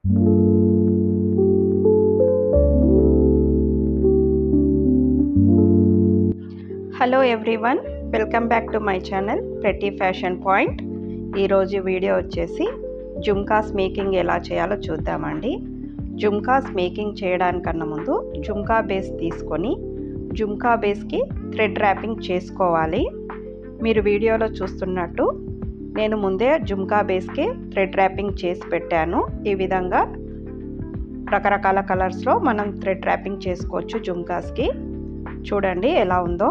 Hello everyone, welcome back to my channel pretty fashion point. ఈరోజు video వచ్చేసి jhumkas making ఎలా చేయాలో చూద్దామండి. జుమ్కాస్ మేకింగ్ చేయడానికన్నా ముందు జుమ్కా బేస్ తీసుకొని జుమ్కా బేస్కి థ్రెడ్ ర్యాపింగ్ చేసుకోవాలి. మీరు వీడియోలో చూస్తున్నట్టు నేను ముందే జుమ్కా బేస్కి థ్రెడ్ ర్యాపింగ్ చేసి పెట్టాను. ఈ విధంగా రకరకాల కలర్స్లో మనం థ్రెడ్ ర్యాపింగ్ చేసుకోవచ్చు జుమ్కాస్కి. చూడండి ఎలా ఉందో.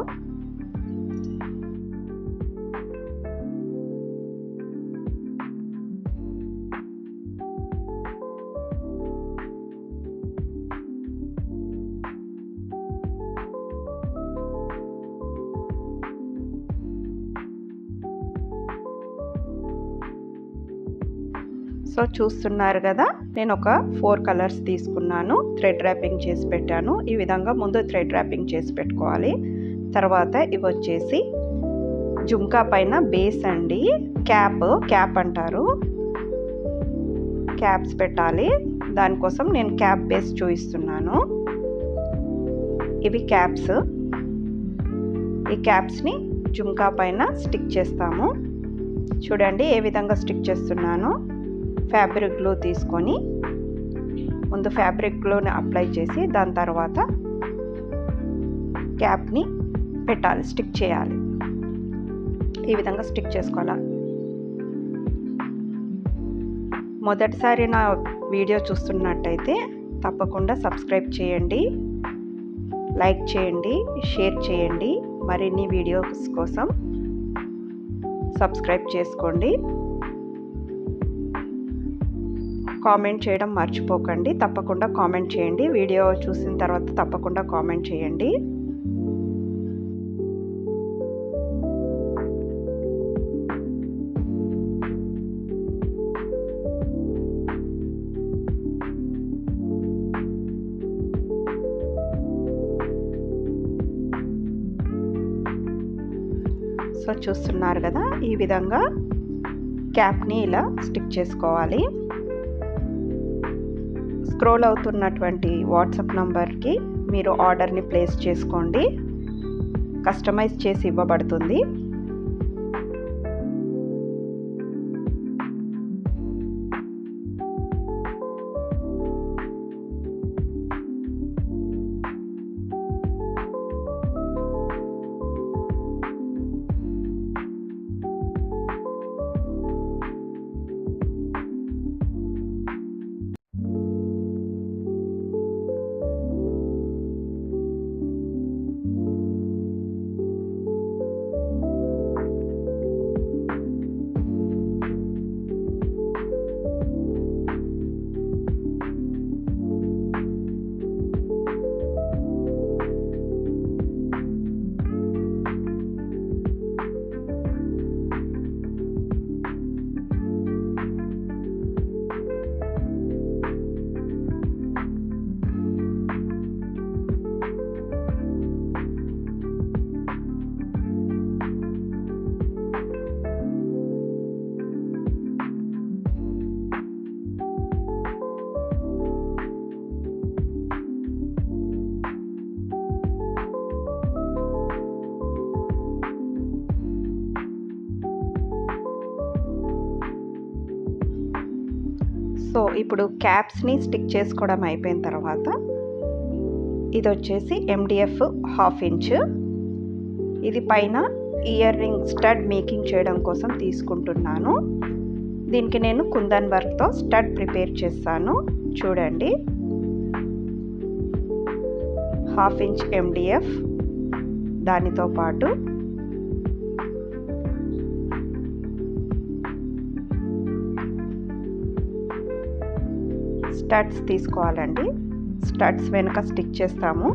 సో చూస్తున్నారు కదా, నేను ఒక 4 కలర్స్ తీసుకున్నాను, థ్రెడ్ ర్యాపింగ్ చేసి పెట్టాను. ఈ విధంగా ముందు థ్రెడ్ ర్యాపింగ్ చేసి పెట్టుకోవాలి. తర్వాత ఇవి వచ్చేసి జుమ్కా పైన బేస్ అండి, క్యాప్ అంటారు, క్యాప్స్ పెట్టాలి. దానికోసం నేను క్యాప్ బేస్ చూపిస్తున్నాను. ఇవి క్యాప్స్. ఈ క్యాప్స్ని జుమ్కా పైన స్టిక్ చేస్తాము. చూడండి ఏ విధంగా స్టిక్ చేస్తున్నాను. ఫ్యాబ్రిక్ గ్లూ తీసుకొని ముందు ఫ్యాబ్రిక్ గ్లూని అప్లై చేసి దాని తర్వాత క్యాప్ని పెట్టాలి, స్టిక్ చేయాలి. ఈ విధంగా స్టిక్ చేసుకోవాలి. మొదటిసారి నా వీడియో చూస్తున్నట్టయితే తప్పకుండా సబ్స్క్రైబ్ చేయండి, లైక్ చేయండి, షేర్ చేయండి. మరిన్ని వీడియోస్ కోసం సబ్స్క్రైబ్ చేసుకోండి. కామెంట్ చేయడం మర్చిపోకండి. తప్పకుండా కామెంట్ చేయండి. వీడియో చూసిన తర్వాత తప్పకుండా కామెంట్ చేయండి. సో చూస్తున్నారు కదా, ఈ విధంగా క్యాప్ని ఇలా స్టిక్ చేసుకోవాలి. స్క్రోల్ అవుతున్నటువంటి వాట్సాప్ నంబర్కి మీరు ఆర్డర్ని ప్లేస్ చేసుకోండి, కస్టమైజ్ చేసి ఇవ్వబడుతుంది. సో ఇప్పుడు క్యాప్స్ని స్టిక్ చేసుకోవడం అయిపోయిన తర్వాత ఇది వచ్చేసి MDF 1/2 ఇంచ్. ఇది పైన ఇయర్ రింగ్ స్టడ్ మేకింగ్ చేయడం కోసం తీసుకుంటున్నాను. దీనికి నేను కుందన్ వర్క్తో స్టడ్ ప్రిపేర్ చేస్తాను. చూడండి 1/2 ఇంచ్ MDF, దానితో పాటు స్టడ్స్ తీసుకోవాలండి. స్టడ్స్ వెనుక స్టిక్ చేస్తాము,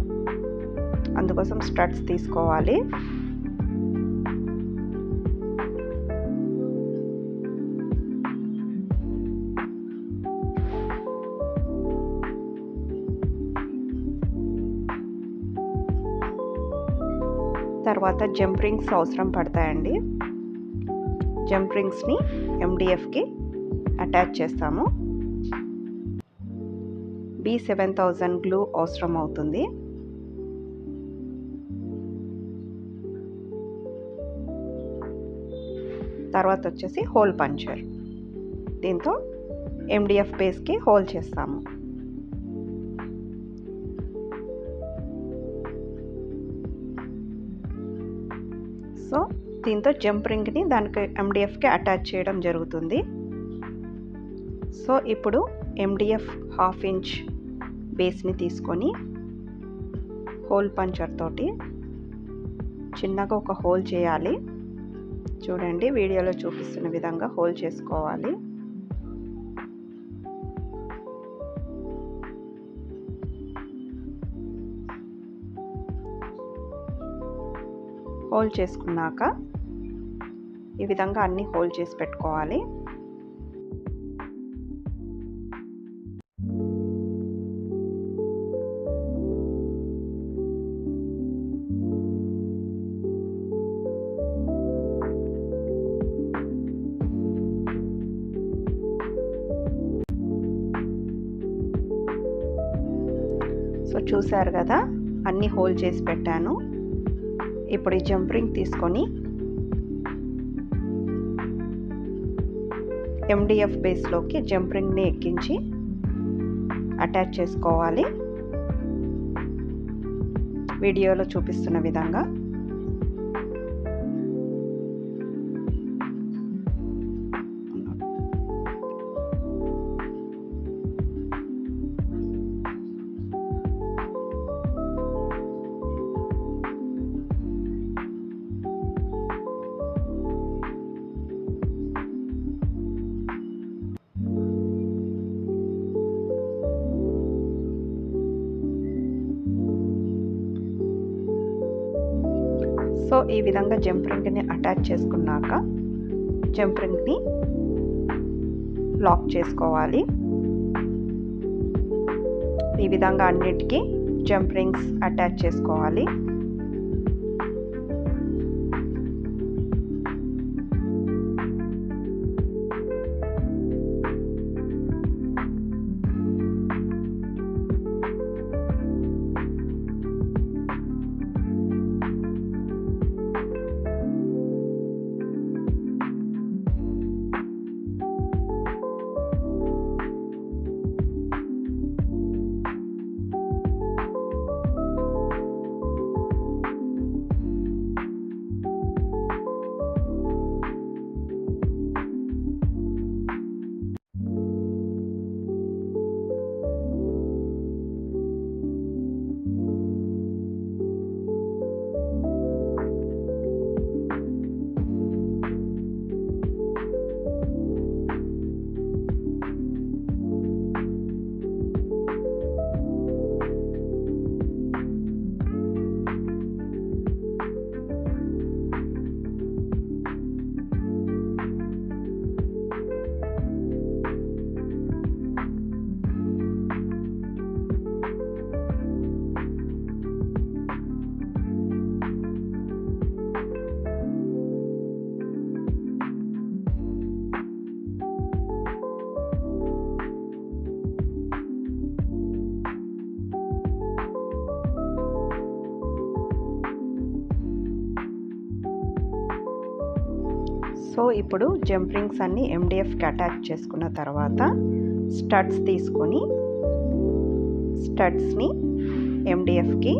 అందుకోసం స్టడ్స్ తీసుకోవాలి. తర్వాత జంప్ రింగ్స్ అవసరం పడతాయండి. జంప్ రింగ్స్ని MDFకి అటాచ్ చేస్తాము. B7000 గ్లూ అవసరం అవుతుంది. తర్వాత వచ్చేసి హోల్ పంచర్. దీంతో MDF బేస్కి హోల్ చేస్తాము. సో దీంతో జంప్ రింగ్ని దానికి MDFకి అటాచ్ చేయడం జరుగుతుంది. సో ఇప్పుడు MDF 1/2 ఇంచ్ బేస్ని తీసుకొని హోల్ పంచర్ తోటి చిన్నగా ఒక హోల్ చేయాలి. చూడండి, వీడియోలో చూపిస్తున్న విధంగా హోల్ చేసుకోవాలి. హోల్ చేసుకున్నాక ఈ విధంగా అన్ని హోల్ చేసి పెట్టుకోవాలి. సో చూసారు కదా, అన్ని హోల్ చేసి పెట్టాను. ఇప్పుడు ఈ జంప్ రింగ్ తీసుకొని MDF బేస్లోకి జంప్ రింగ్ని ఎక్కించి అటాచ్ చేసుకోవాలి. వీడియోలో చూపిస్తున్న విధంగా. సో ఈ విధంగా జంప్ రింగ్ని అటాచ్ చేసుకున్నాక జంప్ రింగ్ని లాక్ చేసుకోవాలి. ఈ విధంగా అన్నిటికీ జంప్ రింగ్స్ అటాచ్ చేసుకోవాలి. సో ఇప్పుడు జంప్ రింగ్స్ అన్ని MDFకి అటాచ్ చేసుకున్న తర్వాత స్టడ్స్ తీసుకొని స్టడ్స్ని MDFకి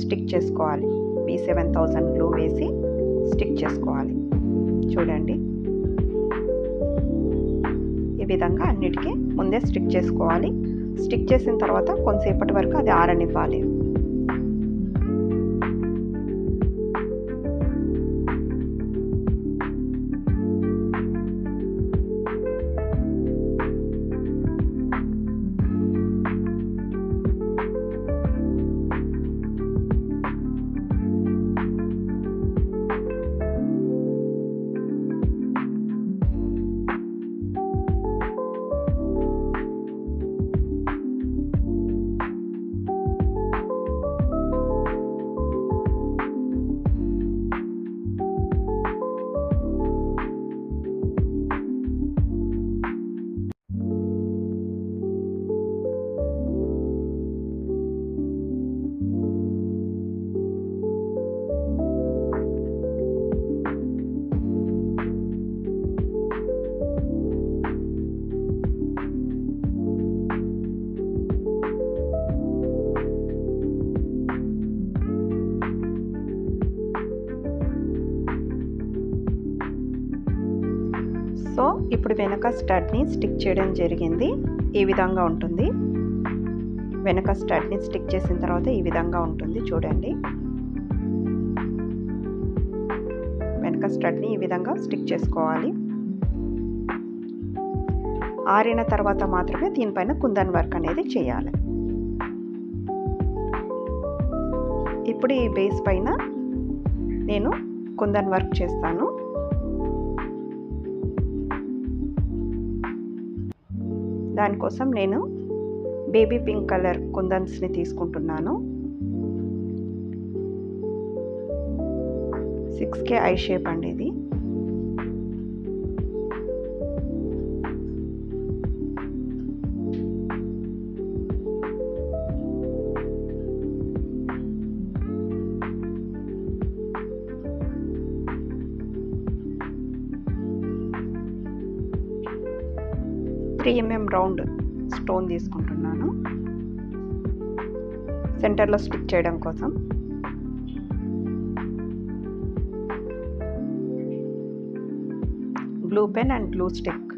స్టిక్ చేసుకోవాలి. B7000 గ్లూ వేసి స్టిక్ చేసుకోవాలి. చూడండి, ఈ విధంగా అన్నిటికీ ముందే స్టిక్ చేసుకోవాలి. స్టిక్ చేసిన తర్వాత కొంతసేపటి వరకు అది ఆరనివ్వాలి. ఇప్పుడు వెనక స్టడ్ని స్టిక్ చేయడం జరిగింది. ఈ విధంగా ఉంటుంది. వెనక స్టడ్ని స్టిక్ చేసిన తర్వాత ఈ విధంగా ఉంటుంది చూడండి. వెనక స్టడ్ని ఈ విధంగా స్టిక్ చేసుకోవాలి. ఆరిన తర్వాత మాత్రమే దీనిపైన కుందన్ వర్క్ అనేది చేయాలి. ఇప్పుడు ఈ బేస్ పైన నేను కుందన్ వర్క్ చేస్తాను. దానికోసం నేను బేబీ పింక్ కలర్ కుందన్స్ని తీసుకుంటున్నాను. 6K ఐ షేప్ అండి ఇది. రౌండ్ స్టోన్ తీసుకుంటున్నాను సెంటర్లో స్టిక్ చేయడం కోసం. Glue pen and glue stick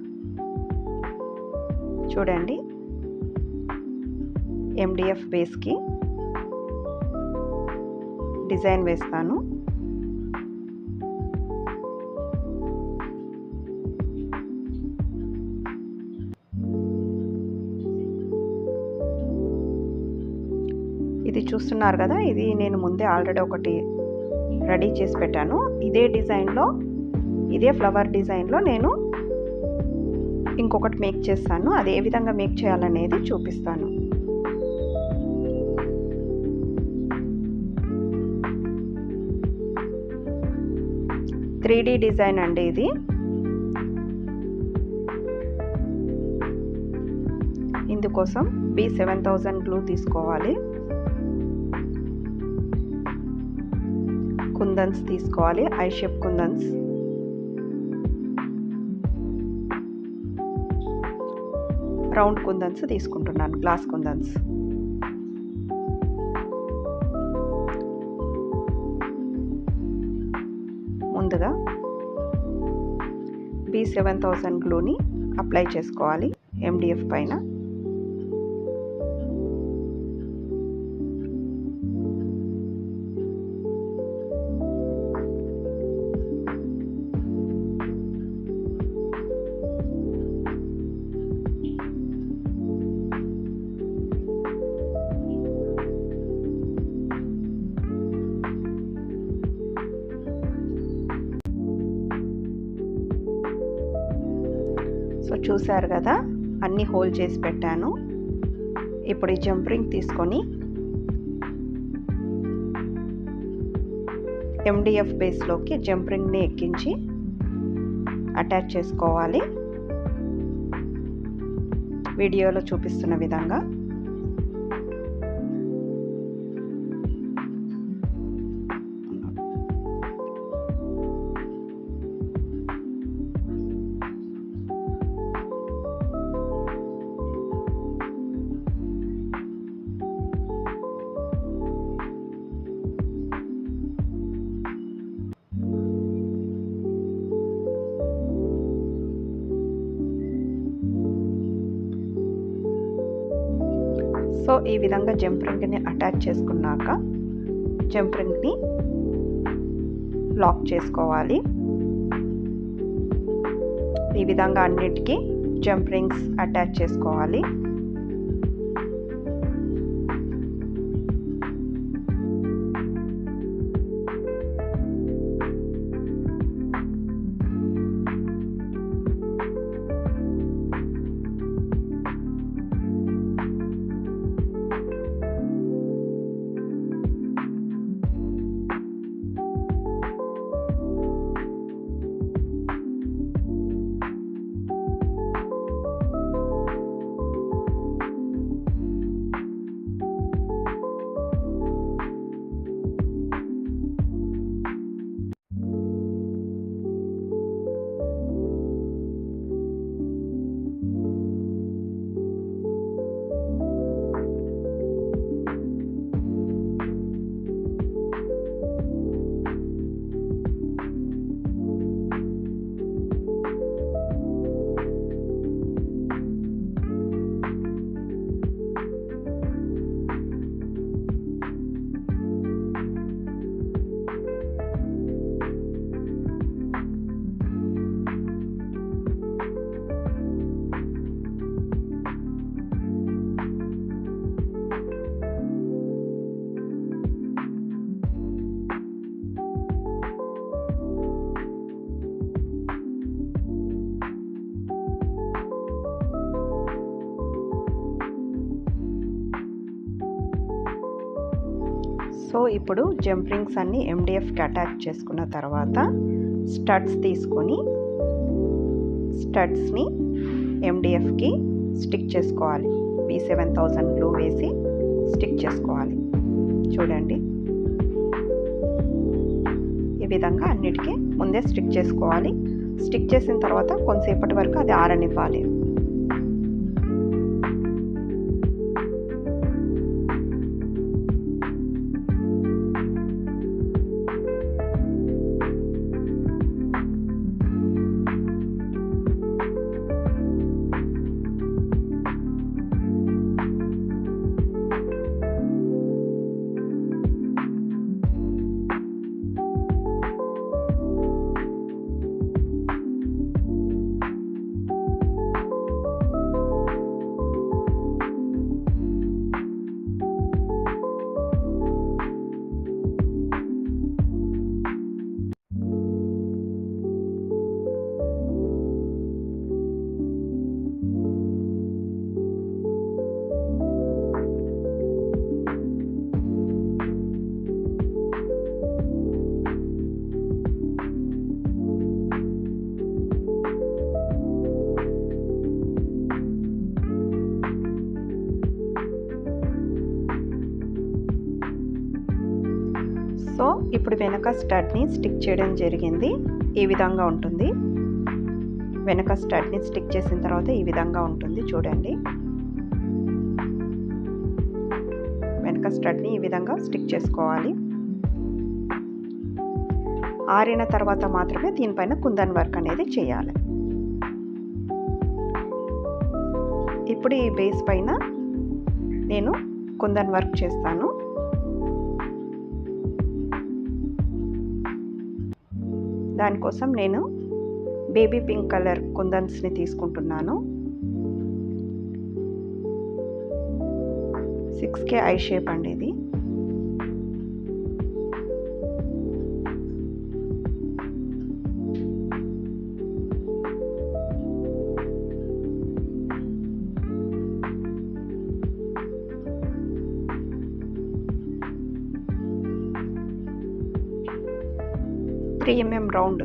చూడండి. MDF బేస్కి డిజైన్ వేస్తాను. ఇది చూస్తున్నారు కదా, ఇది నేను ముందే ఆల్రెడీ ఒకటి రెడీ చేసి పెట్టాను. ఇదే డిజైన్లో, ఇదే ఫ్లవర్ డిజైన్లో నేను ఇంకొకటి మేక్ చేస్తాను. అది ఏ విధంగా మేక్ చేయాలనేది చూపిస్తాను. త్రీ డిజైన్ అండి ఇది. ఇందుకోసం B7000 గ్లూ తీసుకోవాలి. కుందన్స్ తీసుకోవాలి, ఐ షేప్ కుందన్స్. రౌండ్ కుందన్స్ తీసుకుంటున్నాను, గ్లాస్ కుందన్స్. ముందుగా B7000 గ్లూని అప్లై చేసుకోవాలి MDF పైన. సో చూసారు కదా, అన్నీ హోల్డ్ చేసి పెట్టాను. ఇప్పుడు ఈ జంప్ రింగ్ తీసుకొని MDF బేస్లోకి జంప్ రింగ్ని ఎక్కించి అటాచ్ చేసుకోవాలి. వీడియోలో చూపిస్తున్న విధంగా. సో ఈ విధంగా జంప్ రింగ్ని అటాచ్ చేసుకున్నాక జంప్ రింగ్ని లాక్ చేసుకోవాలి. ఈ విధంగా అన్నిటికీ జంప్ రింగ్స్ అటాచ్ చేసుకోవాలి. సో ఇప్పుడు జంప్ రింగ్స్ అన్నీ MDFకి అటాచ్ చేసుకున్న తర్వాత స్టడ్స్ తీసుకొని స్టడ్స్ని MDFకి స్టిక్ చేసుకోవాలి. B7000 గ్లూ వేసి స్టిక్ చేసుకోవాలి. చూడండి, ఈ విధంగా అన్నిటికీ ముందే స్టిక్ చేసుకోవాలి. స్టిక్ చేసిన తర్వాత కొంతసేపటి వరకు అది ఆరనివ్వాలి. సో ఇప్పుడు వెనక స్టడ్ని స్టిక్ చేయడం జరిగింది. ఈ విధంగా ఉంటుంది. వెనక స్టడ్ని స్టిక్ చేసిన తర్వాత ఈ విధంగా ఉంటుంది. చూడండి, వెనక స్టడ్ని ఈ విధంగా స్టిక్ చేసుకోవాలి. ఆరిన తర్వాత మాత్రమే దీనిపైన కుందన్ వర్క్ అనేది చేయాలి. ఇప్పుడు ఈ బేస్ పైన నేను కుందన్ వర్క్ చేస్తాను. దానికోసం నేను బేబీ పింక్ కలర్ కుందన్స్ని తీసుకుంటున్నాను. 6K ఐ షేప్ అండి ఇది. రౌండ్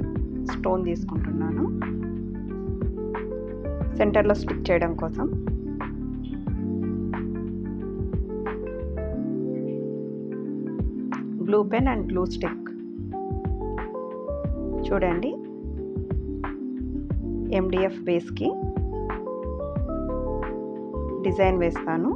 స్టోన్ తీసుకుంటున్నాను సెంటర్లో స్టిక్ చేయడం కోసం. Glue pen and glue stick. చూడండి, MDF బేస్కి డిజైన్ వేస్తాను.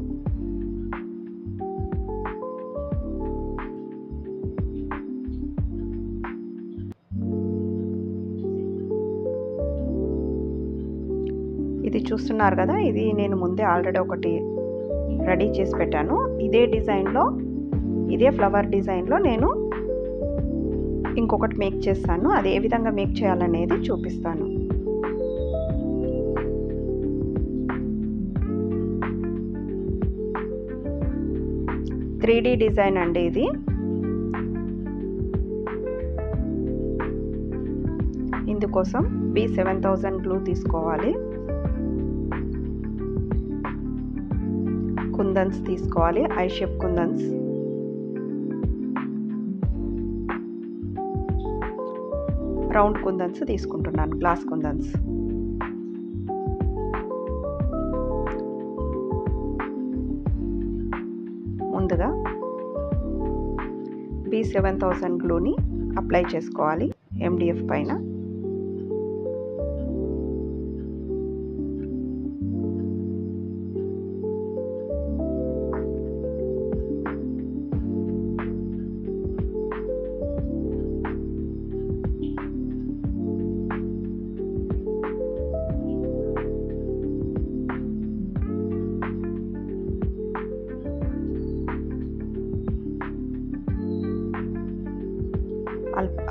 ఇది చూస్తున్నారు కదా, ఇది నేను ముందే ఆల్రెడీ ఒకటి రెడీ చేసి పెట్టాను. ఇదే డిజైన్లో, ఇదే ఫ్లవర్ డిజైన్లో నేను ఇంకొకటి మేక్ చేస్తాను. అది ఏ విధంగా మేక్ చేయాలనేది చూపిస్తాను. త్రీ డిజైన్ అండి ఇది. ఇందుకోసం B7000 గ్లూ తీసుకోవాలి. కుందన్స్ తీసుకోవాలి, ఐ షేప్ కుందన్స్. రౌండ్ కుందన్స్ తీసుకుంటున్నాను, గ్లాస్ కుందన్స్. ముందుగా B7000 గ్లూని అప్లై చేసుకోవాలి MDF పైన.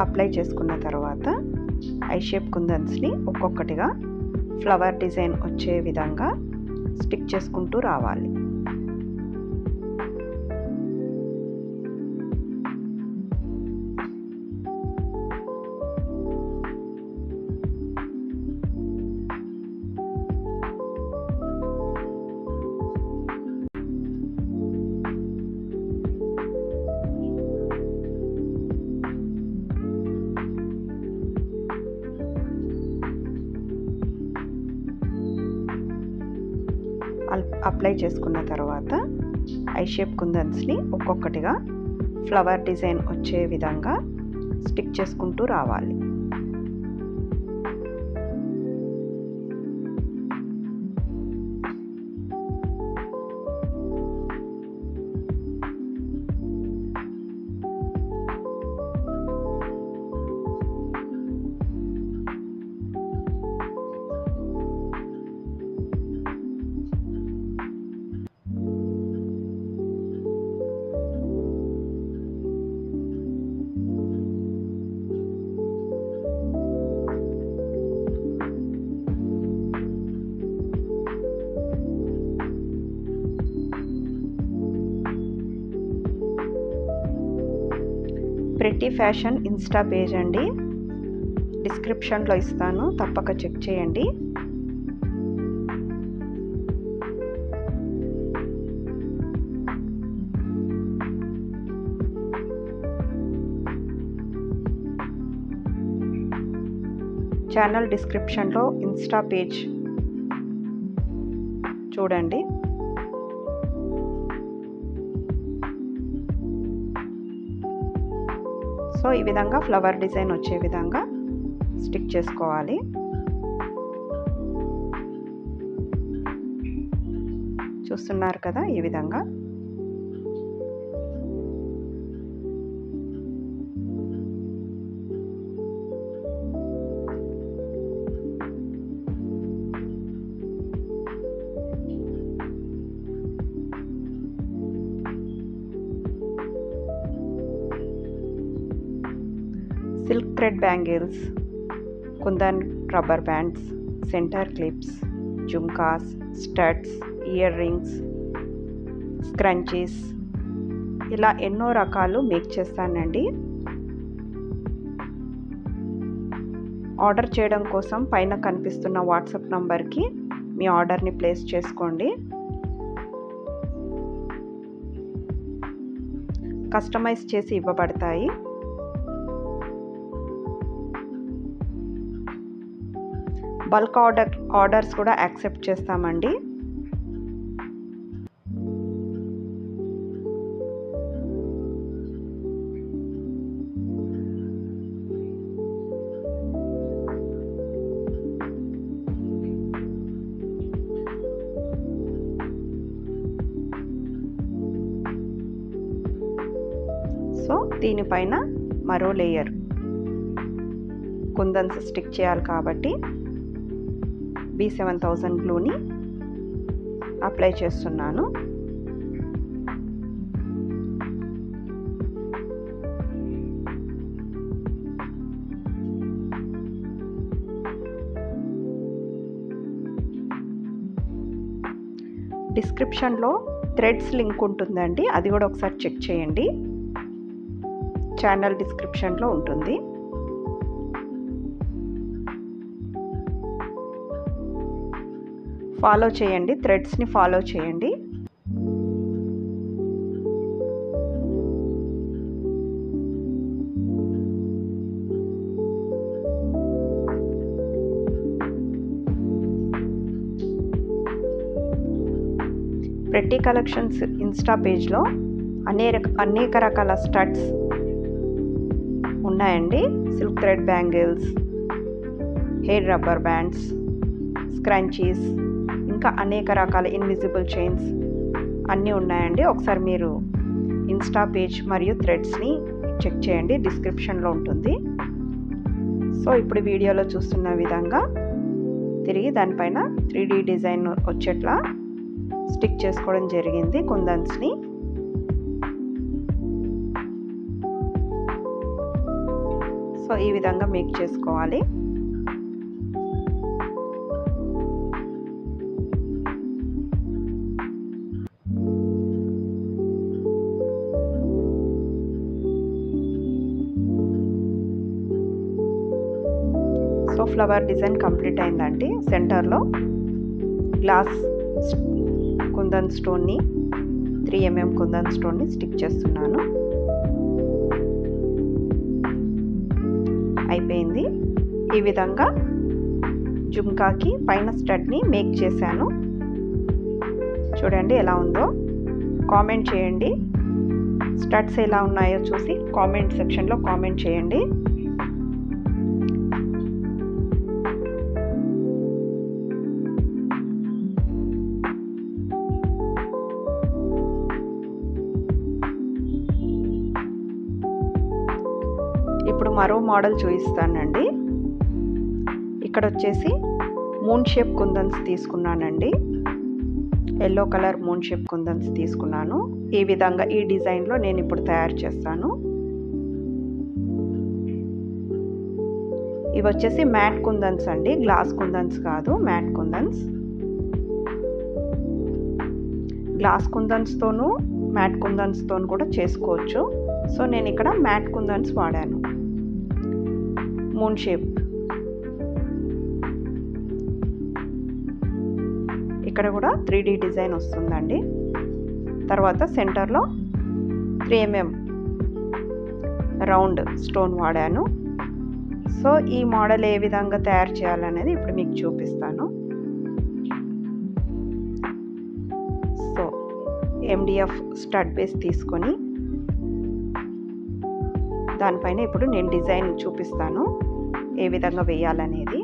అప్లై చేసుకున్న తర్వాత ఐ షేప్ కుందన్స్ని ఒక్కొక్కటిగా ఫ్లవర్ డిజైన్ వచ్చే విధంగా స్టిక్ చేసుకుంటూ రావాలి. అప్లై చేసుకున్న తర్వాత ఐ షేప్ కుందన్స్ని ఒక్కొక్కటిగా ఫ్లవర్ డిజైన్ వచ్చే విధంగా స్టిక్ చేసుకుంటూ రావాలి. ప్రెటీ ఫ్యాషన్ ఇన్స్టా పేజ్ అండి, డిస్క్రిప్షన్లో ఇస్తాను, తప్పక చెక్ చేయండి. ఛానల్ డిస్క్రిప్షన్లో ఇన్స్టా పేజ్ చూడండి. సో ఈ విధంగా ఫ్లవర్ డిజైన్ వచ్చే విధంగా స్టిక్ చేసుకోవాలి. చూస్తున్నారు కదా, ఈ విధంగా. Silk thread bangles, kundan rubber bands, centre clips, jhumkas, studs, ear rings, scrunchies, ఇలా ఎన్నో రకాలు మేక్ చేస్తానండి. ఆర్డర్ చేయడం కోసం పైన కనిపిస్తున్న వాట్సాప్ నంబర్కి మీ ఆర్డర్ని ప్లేస్ చేసుకోండి. కస్టమైజ్ చేసి ఇవ్వబడతాయి. బల్క్ ఆర్డర్స్ కూడా యాక్సెప్ట్ చేస్తామండి. సో దీనిపైన మరో లేయర్ కుందన్స్ స్టిక్ చేయాలి కాబట్టి B7000 గ్లూని అప్లై చేస్తున్నాను. డిస్క్రిప్షన్లో థ్రెడ్స్ లింక్ ఉంటుందండి, అది కూడా ఒకసారి చెక్ చేయండి. ఛానల్ డిస్క్రిప్షన్లో ఉంటుంది. ఫాలో చేయండి, థ్రెడ్స్ని ఫాలో చేయండి. ప్రెటీ కలెక్షన్స్ ఇన్స్టా పేజ్లో అనేక రకాల స్టడ్స్ ఉన్నాయండి. Silk thread bangles, hair rubber bands, scrunchies, ఇంకా అనేక రకాల ఇన్విజిబుల్ చైన్స్ అన్నీ ఉన్నాయండి. ఒకసారి మీరు ఇన్స్టా పేజ్ మరియు థ్రెడ్స్ని చెక్ చేయండి, డిస్క్రిప్షన్లో ఉంటుంది. సో ఇప్పుడు వీడియోలో చూస్తున్న విధంగా తిరిగి దానిపైన 3D డిజైన్ వచ్చేట్లా స్టిక్ చేసుకోవడం జరిగింది కుందన్స్ని. సో ఈ విధంగా మేక్ చేసుకోవాలి. సో ఫ్లవర్ డిజైన్ కంప్లీట్ అయిందండి. సెంటర్లో గ్లాస్ కుందన్ స్టోన్ని 3 mm కుందన్ స్టోన్ని స్టిక్ చేస్తున్నాను. అయిపోయింది. ఈ విధంగా జుమ్కాకి పైన స్టడ్ని మేక్ చేశాను. చూడండి ఎలా ఉందో. కామెంట్ చేయండి. స్టడ్స్ ఎలా ఉన్నాయో చూసి కామెంట్ సెక్షన్లో కామెంట్ చేయండి. ఇప్పుడు మరో మోడల్ చూపిస్తానండి. ఇక్కడ వచ్చేసి మూన్ షేప్ కుందన్స్ తీసుకున్నానండి. ఎల్లో కలర్ మూన్ షేప్ కుందన్స్ తీసుకున్నాను. ఈ విధంగా ఈ డిజైన్లో నేను ఇప్పుడు తయారు చేస్తాను. ఇవి వచ్చేసి మ్యాట్ కుందన్స్ అండి, గ్లాస్ కుందన్స్ కాదు, మ్యాట్ కుందన్స్. గ్లాస్ కుందన్స్తోనూ మ్యాట్ కుందన్స్తోనూ కూడా చేసుకోవచ్చు. సో నేను ఇక్కడ మ్యాట్ కుందన్స్ వాడాను. Moon shape. ఇక్కడ కూడా 3D డిజైన్ వస్తుందండి. తర్వాత సెంటర్లో 3 mm రౌండ్ స్టోన్ వాడాను. సో ఈ మోడల్ ఏ విధంగా తయారు చేయాలనేది ఇప్పుడు మీకు చూపిస్తాను. సో MDF స్టడ్ బేస్ తీసుకొని దానిపైన ఇప్పుడు నేను డిజైన్ చూపిస్తాను ఏ విధంగా వేయాలనేది.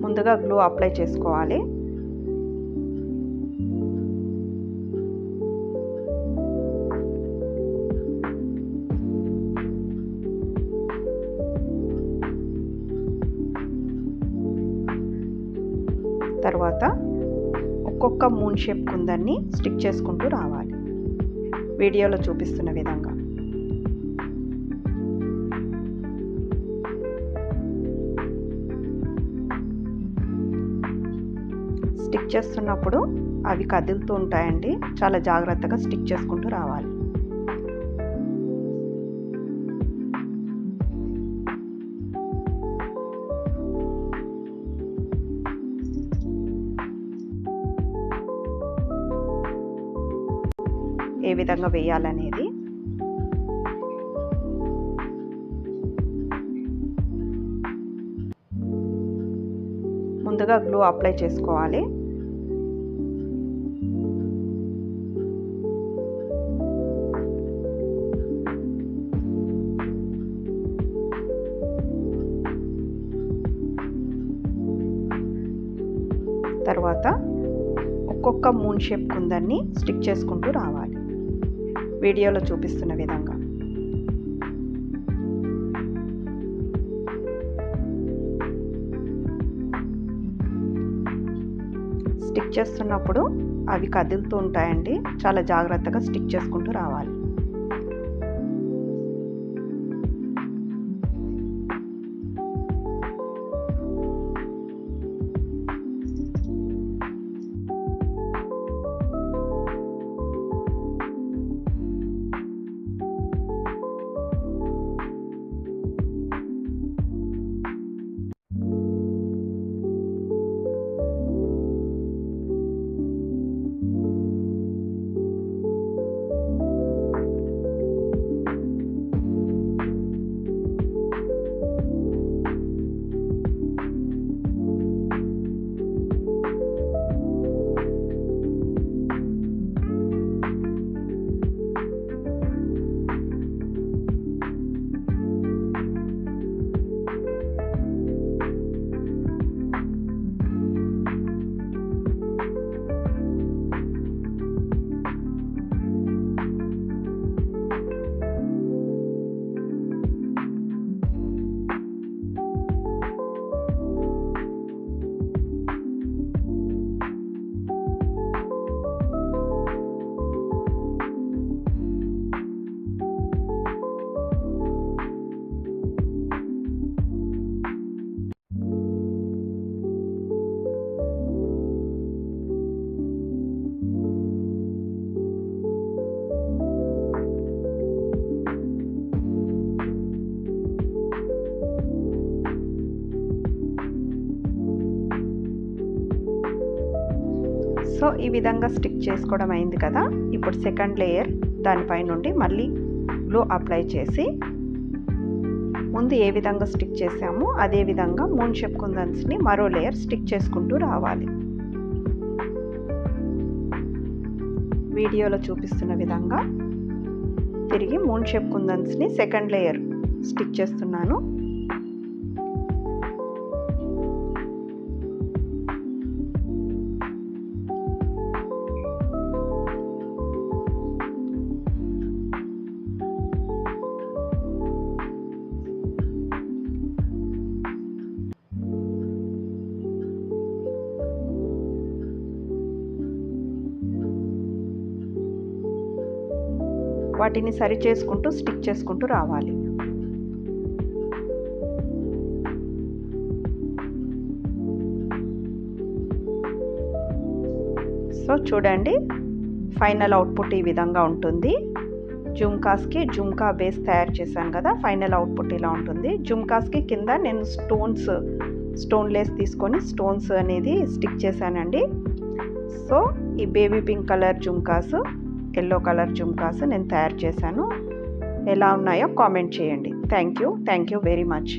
ముందుగా గ్లూ అప్లై చేసుకోవాలి. తర్వాత ఒక్కొక్క మూన్ షేప్ కుందన్ని స్టిక్ చేసుకుంటూ రావాలి వీడియోలో చూపిస్తున్న విధంగా. స్టిక్ చేస్తున్నప్పుడు అవి కదులుతూ ఉంటాయండి, చాలా జాగ్రత్తగా స్టిక్ చేసుకుంటూ రావాలి. ఏ విధంగా వేయాలనేది. ముందుగా గ్లూ అప్లై చేసుకోవాలి. తర్వాత ఒక్కొక్క మూన్ షేప్ కుందన్ని స్టిక్ చేసుకుంటూ రావాలి వీడియోలో చూపిస్తున్న విధంగా. స్టిక్ చేస్తున్నప్పుడు అవి కదులుతూ ఉంటాయండి, చాలా జాగ్రత్తగా స్టిక్ చేసుకుంటూ రావాలి. సో ఈ విధంగా స్టిక్ చేసుకోవడం అయింది కదా. ఇప్పుడు సెకండ్ లేయర్ దానిపై నుండి మళ్ళీ గ్లూ అప్లై చేసి ముందు ఏ విధంగా స్టిక్ చేసామో అదే విధంగా మూన్ షేప్ కుందన్స్ని మరో లేయర్ స్టిక్ చేసుకుంటూ రావాలి. వీడియోలో చూపిస్తున్న విధంగా తిరిగి మూన్ షేప్ కుందన్స్ని సెకండ్ లేయర్ స్టిక్ చేస్తున్నాను. వాటిని సరి చేసుకుంటూ స్టిక్ చేసుకుంటూ రావాలి. సో చూడండి, ఫైనల్ అవుట్పుట్ ఈ విధంగా ఉంటుంది. జుమ్కాస్కి జుమ్కా బేస్ తయారు చేశాను కదా, ఫైనల్ అవుట్పుట్ ఇలా ఉంటుంది. జుమ్కాస్కి కింద నేను స్టోన్ లేస్ తీసుకొని స్టోన్స్ అనేది స్టిక్ చేశానండి. సో ఈ baby pink colour jhumkas, yellow colour jhumkas నేను తయారు చేశాను. ఎలా ఉన్నాయో కామెంట్ చేయండి. Thank you very much.